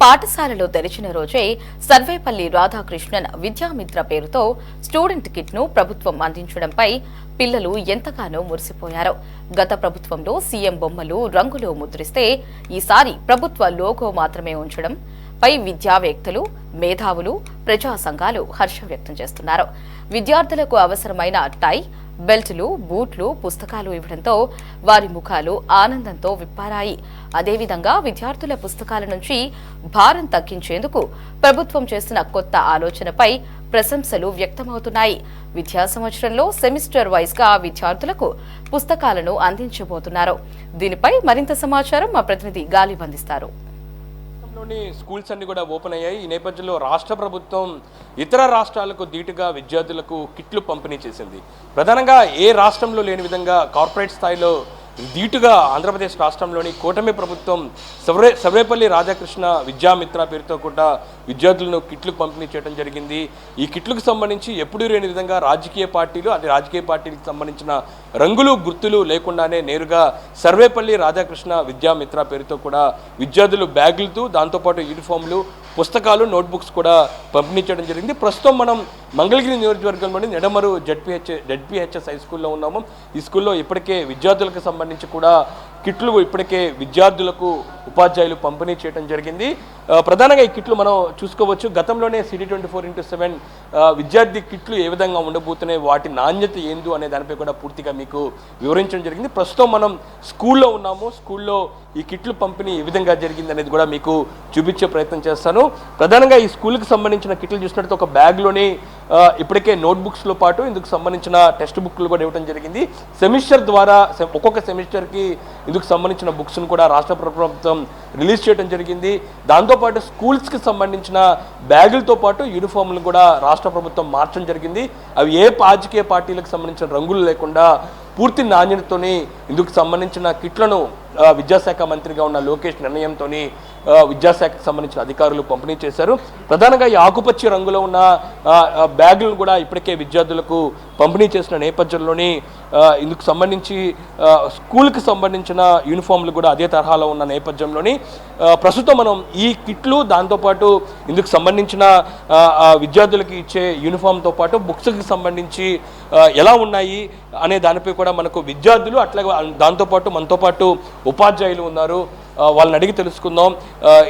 పాఠశాలలు తెరిచిన రోజే సర్వేపల్లి రాధాకృష్ణన్ విద్యామిత్ర పేరుతో స్టూడెంట్ కిట్ ను ప్రభుత్వం అందించడంపై పిల్లలు ఎంతగానో మురిసిపోయారు. గత ప్రభుత్వంలో సీఎం బొమ్మలు రంగులు ముద్రిస్తే ఈసారి ప్రభుత్వ లోగో మాత్రమే ఉంచడం పై విద్యావేత్తలు, మేధావులు, ప్రజా సంఘాలు హర్షం వ్యక్తం చేస్తున్నారు. విద్యార్థులకు అవసరమైన టై, బెల్టులు, బూట్లు, పుస్తకాలు ఇవ్వడంతో వారి ముఖాలు ఆనందంతో విప్పారాయి. అదేవిధంగా విద్యార్థుల పుస్తకాల నుంచి భారం తగ్గించేందుకు ప్రభుత్వం చేసిన కొత్త ఆలోచనపై ప్రశంసలు వ్యక్తమవుతున్నాయి. విద్యా సంవత్సరంలో సెమిస్టర్ వైజ్ గా విద్యార్థులకు పుస్తకాలను అందించబోతున్నారు. దీనిపై మరింత సమాచారం మా ప్రతినిధి గాలి అందిస్తారు. స్కూల్స్ అన్ని కూడా ఓపెన్ అయ్యాయి. ఈ నేపథ్యంలో రాష్ట్ర ప్రభుత్వం ఇతర రాష్ట్రాలకు ధీటుగా విద్యార్థులకు కిట్లు పంపిణీ చేసింది. ప్రధానంగా ఏ రాష్ట్రంలో లేని విధంగా కార్పొరేట్ స్థాయిలో ధీటుగా ఆంధ్రప్రదేశ్ రాష్ట్రంలోని కూటమి ప్రభుత్వం సర్వేపల్లి రాధాకృష్ణ విద్యామిత్ర పేరుతో కూడా విద్యార్థులను కిట్లు పంపిణీ చేయడం జరిగింది. ఈ కిట్లకు సంబంధించి ఎప్పుడూ లేని విధంగా రాజకీయ పార్టీలకు సంబంధించిన రంగులు గుర్తులు లేకుండానే నేరుగా సర్వేపల్లి రాధాకృష్ణ విద్యామిత్ర పేరుతో కూడా విద్యార్థులు బ్యాగులతో దాంతోపాటు యూనిఫామ్లు, పుస్తకాలు, నోట్బుక్స్ కూడా పంపిణీ చేయడం జరిగింది. ప్రస్తుతం మనం మంగళగిరి నియోజకవర్గంలోని నెడమరు జెడ్పీహెచ్ఎస్ హై స్కూల్లో ఉన్నాము. ఈ స్కూల్లో ఇప్పటికే విద్యార్థులకు సంబంధించి కూడా కిట్లు ఇప్పటికే విద్యార్థులకు ఉపాధ్యాయులు పంపిణీ చేయడం జరిగింది. ప్రధానంగా ఈ కిట్లు మనం చూసుకోవచ్చు. గతంలోనే సిటీ 24x7 విద్యార్థి కిట్లు ఏ విధంగా ఉండబోతున్నాయి, వాటి నాణ్యత ఏందు అనే దానిపై కూడా పూర్తిగా మీకు వివరించడం జరిగింది. ప్రస్తుతం మనం స్కూల్లో ఉన్నాము. స్కూల్లో ఈ కిట్లు పంపిణీ ఏ విధంగా జరిగింది అనేది కూడా మీకు చూపించే ప్రయత్నం చేస్తాను. ప్రధానంగా ఈ స్కూల్కి సంబంధించిన కిట్లు చూసినట్టు ఒక బ్యాగ్లోని ఇప్పటికే నోట్బుక్స్లో పాటు ఇందుకు సంబంధించిన టెక్స్ట్ బుక్లు కూడా ఇవ్వడం జరిగింది. సెమిస్టర్ ద్వారా ఒక్కొక్క సెమిస్టర్కి ఇందుకు సంబంధించిన బుక్స్ను కూడా రాష్ట్ర ప్రభుత్వం రిలీజ్ చేయడం జరిగింది. దాంతోపాటు స్కూల్స్కి సంబంధించిన బ్యాగులతో పాటు యూనిఫామ్లు కూడా రాష్ట్ర ప్రభుత్వం మార్చడం జరిగింది. అవి ఏ రాజకీయ పార్టీలకు సంబంధించిన రంగులు లేకుండా పూర్తి నాణ్యతతోని ఇందుకు సంబంధించిన కిట్లను విద్యాశాఖ మంత్రిగా ఉన్న లోకేష్ నిర్ణయంతో విద్యాశాఖకు సంబంధించిన అధికారులు పంపిణీ చేశారు. ప్రధానంగా ఈ ఆకుపచ్చ రంగులో ఉన్న బ్యాగులను కూడా ఇప్పటికే విద్యార్థులకు పంపిణీ చేసిన నేపథ్యంలోని ఇందుకు సంబంధించి స్కూల్కి సంబంధించిన యూనిఫామ్లు కూడా అదే తరహాలో ఉన్న నేపథ్యంలోని ప్రస్తుతం మనం ఈ కిట్లు దాంతోపాటు ఇందుకు సంబంధించిన విద్యార్థులకి ఇచ్చే యూనిఫామ్తో పాటు బుక్స్కి సంబంధించి ఎలా ఉన్నాయి అనే దానిపై కూడా మనకు విద్యార్థులు అట్లాగే దాంతోపాటు మనతో పాటు ఉపాధ్యాయులు ఉన్నారు. వాళ్ళని అడిగి తెలుసుకుందాం.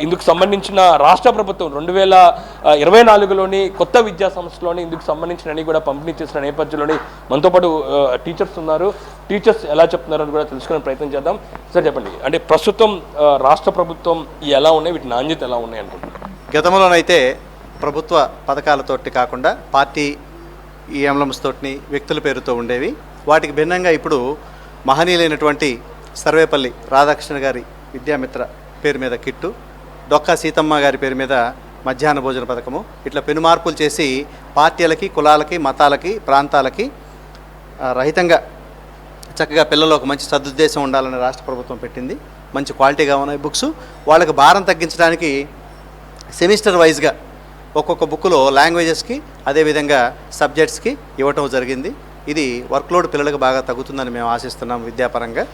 ఇందుకు సంబంధించిన రాష్ట్ర ప్రభుత్వం 2024లోని కొత్త విద్యా సంస్థలోని ఇందుకు సంబంధించిన కూడా పంపిణీ చేసిన నేపథ్యంలోని మనతో పాటు టీచర్స్ ఉన్నారు. టీచర్స్ ఎలా చెప్తున్నారని కూడా తెలుసుకునే ప్రయత్నం చేద్దాం. సార్ చెప్పండి, అంటే ప్రస్తుతం రాష్ట్ర ప్రభుత్వం ఎలా ఉన్నాయి, వీటి నాణ్యత ఎలా ఉన్నాయి అనుకుంటున్నారు? గతంలోనైతే ప్రభుత్వ పథకాలతోటి కాకుండా పార్టీ ఎంబ్లమ్స్ తోటి వ్యక్తుల పేరుతో ఉండేవి. వాటికి భిన్నంగా ఇప్పుడు మహనీయులైనటువంటి సర్వేపల్లి రాధాకృష్ణ గారి విద్యామిత్ర పేరు మీద కిట్టు, డొక్కా సీతమ్మ గారి పేరు మీద మధ్యాహ్న భోజన పథకము, ఇట్లా పెను మార్పులు చేసి పార్టీలకి, కులాలకి, మతాలకి, ప్రాంతాలకి రహితంగా చక్కగా పిల్లలు ఒక మంచి సదుద్దేశం ఉండాలని రాష్ట్ర ప్రభుత్వం పెట్టింది. మంచి క్వాలిటీగా ఉన్నాయి బుక్స్. వాళ్ళకి భారం తగ్గించడానికి సెమిస్టర్ వైజ్గా ఒక్కొక్క బుక్లో లాంగ్వేజెస్కి అదేవిధంగా సబ్జెక్ట్స్కి ఇవ్వటం జరిగింది. ఇది వర్క్లోడ్ పిల్లలకు బాగా తగ్గుతుందని మేము ఆశిస్తున్నాం విద్యాపరంగా.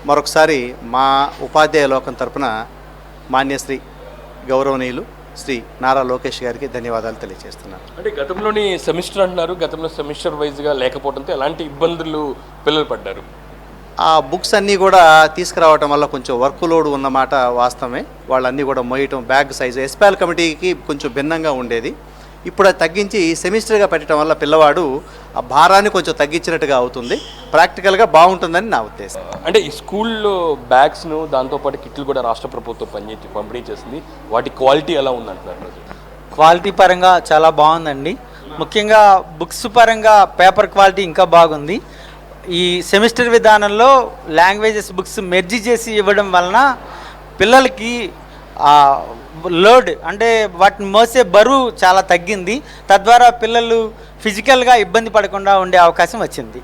మరొకసారి మా ఉపాధ్యాయ లోకం తరపున మాన్యశ్రీ గౌరవనీయులు శ్రీ నారా లోకేష్ గారికి ధన్యవాదాలు తెలియజేస్తున్నాను. అంటే గతంలోని సెమిస్టర్ అంటున్నారు, గతంలో సెమిస్టర్ వైజ్గా లేకపోవడంతో ఎలాంటి ఇబ్బందులు పిల్లలు పడ్డారు? ఆ బుక్స్ అన్నీ కూడా తీసుకురావటం వల్ల కొంచెం వర్క్ లోడ్ ఉన్నమాట వాస్తవమే. వాళ్ళన్నీ కూడా మోయటం, బ్యాగ్ సైజు ఎస్పాల్ కమిటీకి కొంచెం భిన్నంగా ఉండేది. ఇప్పుడు అది తగ్గించి సెమిస్టర్గా పెట్టడం వల్ల పిల్లవాడు ఆ భారాన్ని కొంచెం తగ్గించినట్టుగా అవుతుంది. ప్రాక్టికల్గా బాగుంటుందని నా ఉద్దేశం. అంటే ఈ స్కూల్లో బ్యాగ్స్ను దాంతోపాటు కిట్లు కూడా రాష్ట్ర ప్రభుత్వం పంపిణీ చేసింది. వాటి క్వాలిటీ ఎలా ఉందంటున్నారు? క్వాలిటీ పరంగా చాలా బాగుందండి. ముఖ్యంగా బుక్స్ పరంగా పేపర్ క్వాలిటీ ఇంకా బాగుంది. ఈ సెమిస్టర్ విధానంలో లాంగ్వేజెస్ బుక్స్ మెర్జీ చేసి ఇవ్వడం వలన పిల్లలకి లోడ్ అంటే వాటిని మోసే బరువు చాలా తగ్గింది. తద్వారా పిల్లలు ఫిజికల్గా ఇబ్బంది పడకుండా ఉండే అవకాశం వచ్చింది.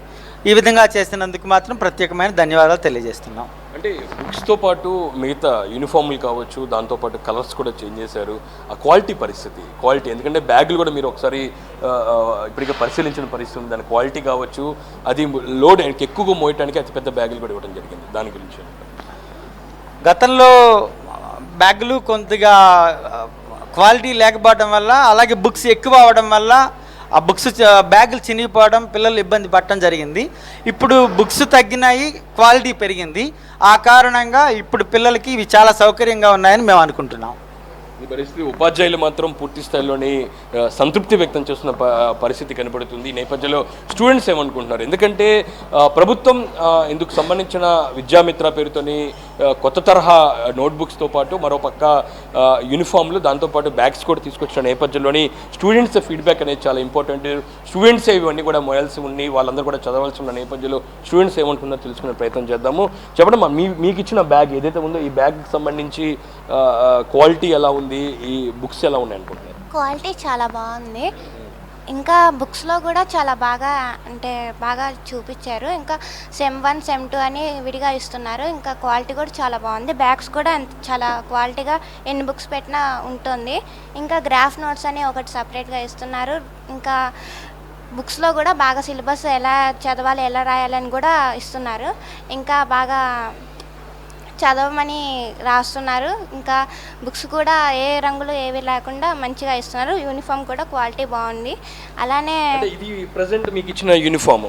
ఈ విధంగా చేసినందుకు మాత్రం ప్రత్యేకమైన ధన్యవాదాలు తెలియజేస్తున్నాం. అంటే బుక్స్తో పాటు మిగతా యూనిఫామ్లు కావచ్చు, దాంతోపాటు కలర్స్ కూడా చేంజ్ చేశారు. ఆ క్వాలిటీ ఎందుకంటే బ్యాగులు కూడా మీరు ఒకసారి ఇప్పటికే పరిశీలించిన పరిస్థితి ఉంది. దాని క్వాలిటీ కావచ్చు, అది లోడ్ ఎక్కువగా మోయటానికి అతిపెద్ద బ్యాగులు కూడా ఇవ్వడం జరిగింది. దాని గురించి గతంలో బ్యాగులు కొద్దిగా క్వాలిటీ లేకపోవడం వల్ల, అలాగే బుక్స్ ఎక్కువ అవడం వల్ల ఆ బుక్స్ బ్యాగులు చినిగిపోవడం, పిల్లలు ఇబ్బంది పడటం జరిగింది. ఇప్పుడు బుక్స్ తగ్గినాయి, క్వాలిటీ పెరిగింది. ఆ కారణంగా ఇప్పుడు పిల్లలకి ఇవి చాలా సౌకర్యంగా ఉన్నాయని మేము అనుకుంటున్నాం. ఈ పరిస్థితి ఉపాధ్యాయులు మాత్రం పూర్తి స్థాయిలోని సంతృప్తి వ్యక్తం చేస్తున్న పరిస్థితి కనబడుతుంది. ఈ నేపథ్యంలో స్టూడెంట్స్ ఏమనుకుంటున్నారు? ఎందుకంటే ప్రభుత్వం ఇందుకు సంబంధించిన విద్యామిత్ర పేరుతోని కొత్త తరహా నోట్బుక్స్తో పాటు మరోపక్క యూనిఫామ్లు, దాంతోపాటు బ్యాగ్స్ కూడా తీసుకొచ్చిన నేపథ్యంలోని స్టూడెంట్స్ ఫీడ్బ్యాక్ అనేది చాలా ఇంపార్టెంట్. స్టూడెంట్స్ ఇవన్నీ కూడా మోయాల్సి ఉండి వాళ్ళందరూ కూడా చదవాల్సి ఉన్న నేపథ్యంలో స్టూడెంట్స్ ఏమంటున్నారో తెలుసుకునే ప్రయత్నం చేద్దాము. చెప్పడం మీకు ఇచ్చిన బ్యాగ్ ఏదైతే ఉందో ఈ బ్యాగ్కి సంబంధించి క్వాలిటీ ఎలా ఉంది, ఈ బుక్స్ ఎలా ఉన్నాయి అనుకుంటున్నారు? క్వాలిటీ చాలా బాగుంది. ఇంకా బుక్స్లో కూడా చాలా బాగా చూపించారు. ఇంకా సెమ్ 1 సెమ్ 2 అని విడిగా ఇస్తున్నారు. ఇంకా క్వాలిటీ కూడా చాలా బాగుంది. బ్యాగ్స్ కూడా చాలా క్వాలిటీగా ఎన్ని బుక్స్ పెట్టినా ఉంటుంది. ఇంకా గ్రాఫ్ నోట్స్ అని ఒకటి సపరేట్గా ఇస్తున్నారు. ఇంకా బుక్స్లో కూడా బాగా సిలబస్ ఎలా చదవాలి, ఎలా రాయాలని కూడా ఇస్తున్నారు. ఇంకా బాగా చదవమని రాస్తున్నారు. ఇంకా బుక్స్ కూడా ఏ రంగులు ఏవి లేకుండా మంచిగా ఇస్తున్నారు. యూనిఫామ్ కూడా క్వాలిటీ బాగుంది. అలానే ఇది ప్రెసెంట్ మీకు ఇచ్చిన యూనిఫామ్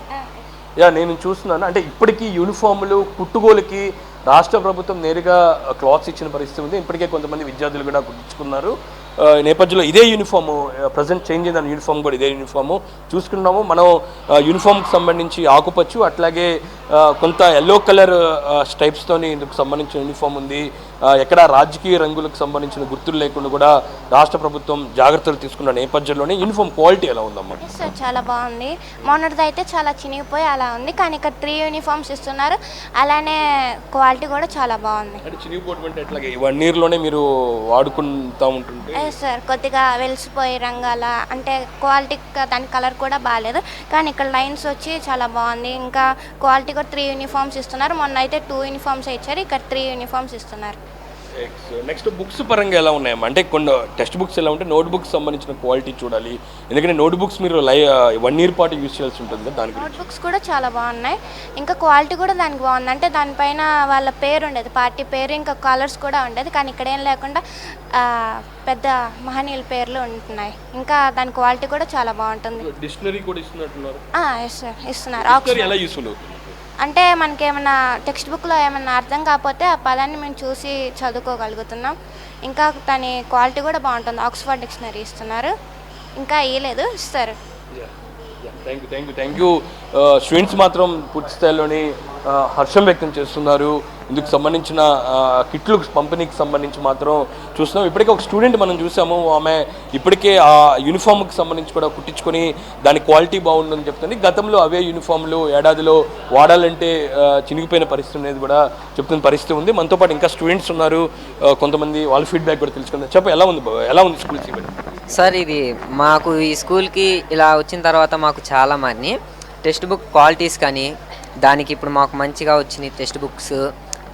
నేను చూస్తున్నాను. అంటే ఇప్పటికీ యూనిఫామ్లు కుట్టుగోలుకి రాష్ట్ర ప్రభుత్వం నేరుగా క్లాత్స్ ఇచ్చిన పరిస్థితి ఉంది. ఇప్పటికే కొంతమంది విద్యార్థులు కూడా కుట్టించుకున్నారు. నేపథ్యంలో ఇదే యూనిఫాము ప్రజెంట్ చేంజ్ అయిన యూనిఫామ్ కూడా ఇదే యూనిఫాము చూసుకున్నాము. మనం యూనిఫామ్కి సంబంధించి ఆకుపచ్చు, అట్లాగే కొంత ఎల్లో కలర్ స్ట్రైప్స్తోని ఇందుకు సంబంధించిన యూనిఫామ్ ఉంది. ఎక్కడ రాజకీయ రంగులకు సంబంధించిన గుర్తులు లేకుండా కూడా రాష్ట్ర ప్రభుత్వం జాగ్రత్తలు తీసుకున్న నేపథ్యంలోనే యూనిఫామ్ క్వాలిటీ ఎలా ఉందమ్మా? సార్ చాలా బాగుంది. మొన్నటిది అయితే చాలా చినిగిపోయి అలా ఉంది, కానీ ఇక్కడ 3 యూనిఫామ్స్ ఇస్తున్నారు. అలానే క్వాలిటీ కూడా చాలా బాగుంది. అంటే చినిగిపోవడం అంటే ఎట్లాగే 1 ఇయర్లోనే మీరు వాడుకుంటూ ఉంటుంటే సార్ కొద్దిగా వెలిసిపోయి రంగాల అంటే క్వాలిటీ, దాని కలర్ కూడా బాగాలేదు, కానీ ఇక్కడ లైన్స్ వచ్చి చాలా బాగుంది. ఇంకా క్వాలిటీ కూడా 3 యూనిఫామ్స్ ఇస్తున్నారు. మొన్న అయితే 2 యూనిఫామ్స్ ఇచ్చారు, ఇక్కడ 3 యూనిఫామ్స్ ఇస్తున్నారు. నెక్స్ట్ బుక్స్ పరంగా ఎలా ఉన్నాయమ్మా? అంటే కొన్ని టెక్స్ట్ బుక్స్ ఎలా ఉంటే నోట్ బుక్స్ సంబంధించిన క్వాలిటీ చూడాలి. ఎందుకంటే నోట్ బుక్స్ మీరు 1 ఇయర్ పాటు యూజ్ చేయాల్సి ఉంటుంది కదా, దానికి నోట్ బుక్స్ కూడా చాలా బాగున్నాయి. ఇంకా క్వాలిటీ కూడా దానికి బాగుంది. అంటే దానిపైన వాళ్ళ పేరు ఉండేది, పార్టీ పేరు, ఇంకా కలర్స్ కూడా ఉండేది, కానీ ఇక్కడ ఏం లేకుండా పెద్ద మహనీయుల పేర్లు ఉంటున్నాయి. ఇంకా దాని క్వాలిటీ కూడా చాలా బాగుంటుంది. డిక్షనరీ కూడా ఇస్తున్నట్టున్నారు. ఎస్ సార్ ఇస్తున్నారు. ఎలా యూస్ఫుల్ అవుతుంది అంటే మనకి ఏమన్నా టెక్స్ట్ బుక్లో ఏమన్నా అర్థం కాకపోతే ఆ పదాన్ని మేము చూసి చదువుకోగలుగుతున్నాం. ఇంకా దాని క్వాలిటీ కూడా బాగుంటుంది. ఆక్స్ఫర్డ్ డిక్షనరీ ఇస్తున్నారు, ఇంకా ఇవ్వలేదు, ఇస్తారు. Thank you. స్టూడెంట్స్ మాత్రం పూర్తి స్థాయిలోని హర్షం వ్యక్తం చేస్తున్నారు. ఇందుకు సంబంధించిన కిట్లు పంపిణీకి సంబంధించి మాత్రం చూస్తున్నాం. ఇప్పటికే ఒక స్టూడెంట్ మనం చూసాము, ఆమె ఇప్పటికే ఆ యూనిఫామ్కి సంబంధించి కూడా కుట్టించుకొని దాని క్వాలిటీ బాగుందని చెప్తుంది. గతంలో అవే యూనిఫామ్లు ఏడాదిలో వాడాలంటే చినిగిపోయిన పరిస్థితి అనేది కూడా చెప్తున్న పరిస్థితి ఉంది. మనతో పాటు ఇంకా స్టూడెంట్స్ ఉన్నారు, కొంతమంది వాళ్ళ ఫీడ్బ్యాక్ కూడా తెలుసుకుందాం. చెప్ప ఎలా ఉంది స్కూల్స్ ఇవ్వండి సార్? ఇది మాకు ఈ స్కూల్కి ఇలా వచ్చిన తర్వాత మాకు చాలా మంది టెక్స్ట్ బుక్ క్వాలిటీస్ కానీ దానికి ఇప్పుడు మాకు మంచిగా వచ్చినాయి. టెక్స్ట్ బుక్స్,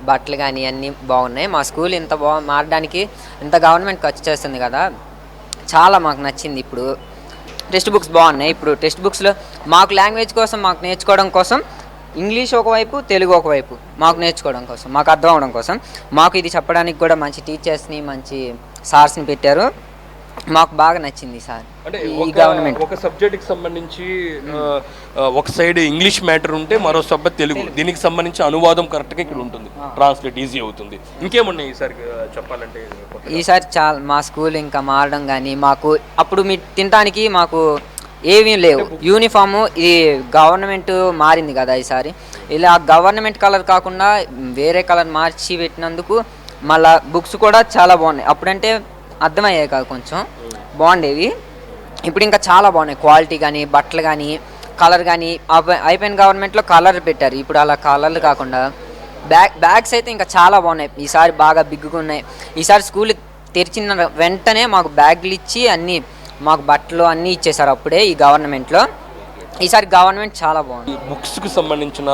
బట్టలు కానీ అన్నీ బాగున్నాయి. మా స్కూల్ ఇంత మారడానికి ఇంత గవర్నమెంట్ ఖర్చు చేస్తుంది కదా, చాలా మాకు నచ్చింది. ఇప్పుడు టెక్స్ట్ బుక్స్ బాగున్నాయి. ఇప్పుడు టెక్స్ట్ బుక్స్లో మాకు లాంగ్వేజ్ కోసం, మాకు నేర్చుకోవడం కోసం ఇంగ్లీష్ ఒకవైపు, తెలుగు ఒకవైపు మాకు నేర్చుకోవడం కోసం, మాకు అర్థం అవడం కోసం మాకు ఇది చెప్పడానికి కూడా మంచి టీచర్స్ని, మంచి సార్స్ని పెట్టారు. మాకు బాగా నచ్చింది సార్. అంటే గవర్నమెంట్ ఒక సబ్జెక్ట్కి సంబంధించి ఒక సైడ్ ఇంగ్లీష్ మ్యాటర్ ఉంటే మరో సబ్జెక్ట్ తెలుగు, దీనికి సంబంధించి అనువాదం కరెక్ట్గా ఇక్కడ ఉంటుంది, ట్రాన్స్లేట్ ఈజీ అవుతుంది. ఇంకేమున్నాయి ఈసారి చెప్పాలంటే? ఈసారి చాలా మా స్కూల్ ఇంకా మారడం కానీ, మాకు అప్పుడు మీ తినడానికి మాకు ఏమీ లేవు. యూనిఫాము ఇది గవర్నమెంట్ మారింది కదా ఈసారి, ఇలా గవర్నమెంట్ కలర్ కాకుండా వేరే కలర్ మార్చి పెట్టినందుకు మళ్ళీ బుక్స్ కూడా చాలా బాగున్నాయి. అప్పుడంటే అర్థమయ్యాయి కాదు, కొంచెం బాగుండేవి. ఇప్పుడు ఇంకా చాలా బాగున్నాయి. క్వాలిటీ కానీ, బట్టలు కానీ, కలర్ కానీ. అయిపోయిన గవర్నమెంట్లో కలర్ పెట్టారు, ఇప్పుడు అలా కలర్లు కాకుండా బ్యాగ్స్ అయితే ఇంకా చాలా బాగున్నాయి. ఈసారి బాగా బిగ్గుగా ఉన్నాయి. ఈసారి స్కూల్ తెరిచిన వెంటనే మాకు బ్యాగులు ఇచ్చి అన్నీ మాకు బట్టలు అన్నీ ఇచ్చేసారు అప్పుడే ఈ గవర్నమెంట్లో. ఈసారి గవర్నమెంట్ చాలా బాగుంది. బుక్స్కి సంబంధించిన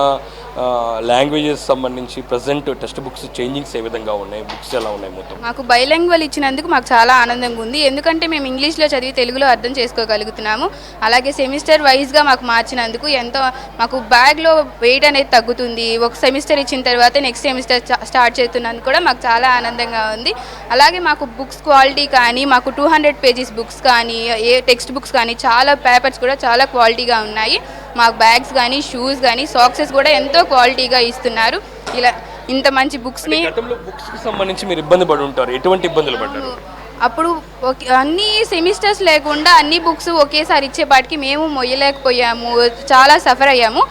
లాంగ్వేజెస్ సంబంధించి ప్రజెంట్ టెక్స్ట్ బుక్స్ చేంజింగ్స్ ఏ విధంగా ఉన్నాయి, బుక్స్ ఎలా ఉన్నాయి మొత్తం? మాకు బైలాంగ్వల్ ఇచ్చినందుకు మాకు చాలా ఆనందంగా ఉంది. ఎందుకంటే మేము ఇంగ్లీష్లో చదివి తెలుగులో అర్థం చేసుకోగలుగుతున్నాము. అలాగే సెమిస్టర్ వైజ్గా మాకు మార్చినందుకు ఎంతో మాకు బ్యాగ్లో వెయిట్ అనేది తగ్గుతుంది. ఒక సెమిస్టర్ ఇచ్చిన తర్వాత నెక్స్ట్ సెమిస్టర్ స్టార్ట్ చేస్తున్నందుకు కూడా మాకు చాలా ఆనందంగా ఉంది. అలాగే మాకు బుక్స్ క్వాలిటీ కానీ, మాకు 200 పేజెస్ బుక్స్ కానీ, ఏ టెక్స్ట్ బుక్స్ కానీ, చాలా పేపర్స్ కూడా చాలా క్వాలిటీగా ఉన్నాయి. మాకు బ్యాగ్స్ కానీ, షూస్ కానీ, సాక్సెస్ కూడా ఎంతో క్వాలిటీగా ఇస్తున్నారు. ఇలా ఇంత మంచి బుక్స్ని గతంలో బుక్స్ కి సంబంధించి మీరు ఇబ్బంది పడి ఉంటారు, ఎటువంటి ఇబ్బందులు పడ్డారు? అప్పుడు అన్ని సెమిస్టర్స్ లేకుండా అన్ని బుక్స్ ఒకేసారి ఇచ్చేపాటికి మేము మొయ్యలేకపోయాము, చాలా సఫర్ అయ్యాము.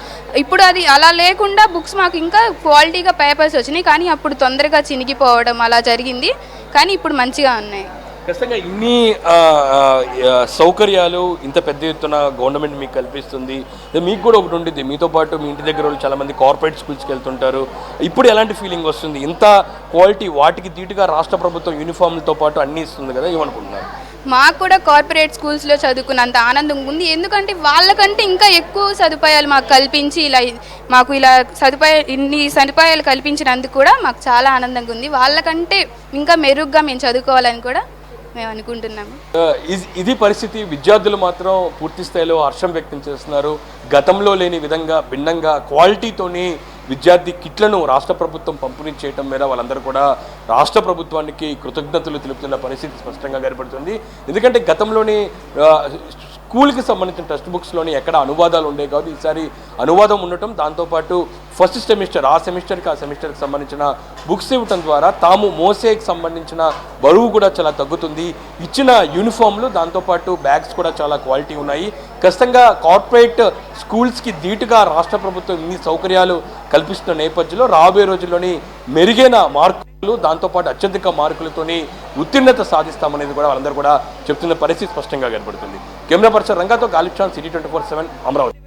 ఇప్పుడు అది అలా లేకుండా బుక్స్ మాకు ఇంకా క్వాలిటీగా పేపర్స్ వచ్చినాయి, కానీ అప్పుడు తొందరగా చినిగిపోవడం అలా జరిగింది. కానీ ఇప్పుడు మంచిగా ఉన్నాయి. ఖచ్చితంగా ఇన్ని సౌకర్యాలు ఇంత పెద్ద ఎత్తున గవర్నమెంట్ మీకు కల్పిస్తుంది. మీకు కూడా ఒకటి ఉంటుంది, మీతో పాటు మీ ఇంటి దగ్గర వాళ్ళు చాలామంది కార్పొరేట్ స్కూల్స్కి వెళ్తుంటారు. ఇప్పుడు ఎలాంటి ఫీలింగ్ వస్తుంది? ఇంత క్వాలిటీ వాటికి ధీటుగా రాష్ట్ర ప్రభుత్వం యూనిఫామ్లతో పాటు అన్నీ ఇస్తుంది కదా, ఏమనుకుంటున్నారు? మాకు కూడా కార్పొరేట్ స్కూల్స్లో చదువుకున్నంత ఆనందం ఉంది. ఎందుకంటే వాళ్ళకంటే ఇంకా ఎక్కువ సదుపాయాలు మాకు కల్పించి మాకు ఇన్ని సదుపాయాలు కల్పించినందుకు కూడా మాకు చాలా ఆనందంగా ఉంది. వాళ్ళకంటే ఇంకా మెరుగ్గా మేము చదువుకోవాలని కూడా మేము అనుకుంటున్నాము. ఇది పరిస్థితి. విద్యార్థులు మాత్రం పూర్తి స్థాయిలో హర్షం వ్యక్తం చేస్తున్నారు. గతంలో లేని విధంగా భిన్నంగా క్వాలిటీతోని విద్యార్థి కిట్లను రాష్ట్ర ప్రభుత్వం పంపిణీ చేయడం మీద వాళ్ళందరూ కూడా రాష్ట్ర ప్రభుత్వానికి కృతజ్ఞతలు తెలుపుతున్న పరిస్థితి స్పష్టంగా కనబడుతుంది. ఎందుకంటే గతంలోని స్కూల్కి సంబంధించిన టెక్స్ట్ బుక్స్లోని ఎక్కడ అనువాదాలు ఉండేవి కాదు. ఈసారి అనువాదం ఉండటం, దాంతోపాటు ఫస్ట్ సెమిస్టర్ ఆ సెమిస్టర్కి సంబంధించిన బుక్స్ ఇవ్వటం ద్వారా తాము మోసేకి సంబంధించిన బరువు కూడా చాలా తగ్గుతుంది. ఇచ్చిన యూనిఫామ్లు దాంతోపాటు బ్యాగ్స్ కూడా చాలా క్వాలిటీ ఉన్నాయి. ఖచ్చితంగా కార్పొరేట్ స్కూల్స్కి ధీటుగా రాష్ట్ర ప్రభుత్వం ఇన్ని సౌకర్యాలు కల్పిస్తున్న నేపథ్యంలో రాబోయే రోజుల్లోని మెరుగైన మార్కులు, దాంతోపాటు అత్యధిక మార్కులతోని ఉత్తీర్ణత సాధిస్తామనేది కూడా వాళ్ళందరూ కూడా చెప్తున్న పరిస్థితి స్పష్టంగా కనబడుతుంది. కెమెరా పర్సన్ రంగాతో గాలిబ్ ఖాన్, సిటీ 24/7 అమరావతి.